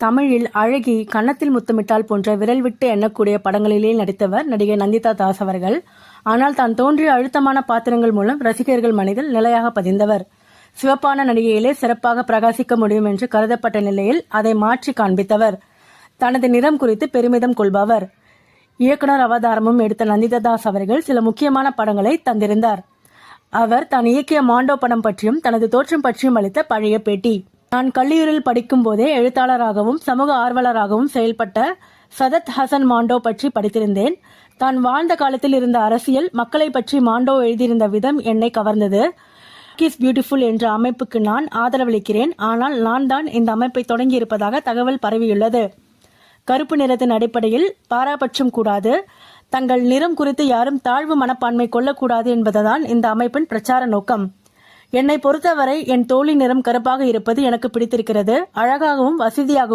தமிழில் அழகி, கன்னத்தில் முத்தமிட்டால் போன்ற விரல் விட்டு எண்ணக்கூடிய படங்களிலே நடித்தவர் நடிகை நந்திதா தாஸ் அவர்கள். ஆனால் தான் தோன்றிய அழுத்தமான பாத்திரங்கள் மூலம் ரசிகர்கள் மனதில் நிலையாக பதிந்தவர். சிவப்பான நடிகையிலே சிறப்பாக பிரகாசிக்க முடியும் என்று கருதப்பட்ட நிலையில் அதை மாற்றி காண்பித்தவர். தனது நிறம் குறித்து பெருமிதம் கொள்பவர். இயக்குனர் அவதாரமும் எடுத்த நந்திதா தாஸ் அவர்கள் சில முக்கியமான படங்களை தந்திருந்தார். அவர் தான் இயக்கிய மாண்டோ படம் பற்றியும் தனது தோற்றம் பற்றியும் அளித்த பழைய பேட்டி. நான் கல்லூரியில் படிக்கும் போதே எழுத்தாளராகவும் சமூக ஆர்வலராகவும் செயல்பட்ட சதத் ஹசன் மாண்டோ பற்றி படித்திருந்தேன். தான் வாழ்ந்த காலத்தில் இருந்த அரசியல், மக்களை பற்றி மாண்டோ எழுதியிருந்த விதம் என்னை கவர்ந்தது. இஸ் பியூட்டிஃபுல் என்ற அமைப்புக்கு நான் ஆதரவளிக்கிறேன். ஆனால் நான் தான் இந்த அமைப்பை தொடங்கி இருப்பதாக தகவல் பரவியுள்ளது. கருப்பு நிறத்தின் அடிப்படையில் பாராபட்சம் கூடாது. தங்கள் நிறம் குறித்து யாரும் தாழ்வு மனப்பான்மை கொள்ளக்கூடாது என்பதுதான் இந்த அமைப்பின் பிரச்சார நோக்கம். என்னை பொறுத்தவரை என் தோலின் நிறம் கருப்பாக இருப்பது எனக்கு பிடித்திருக்கிறது. அழகாகவும் வசதியாகவும்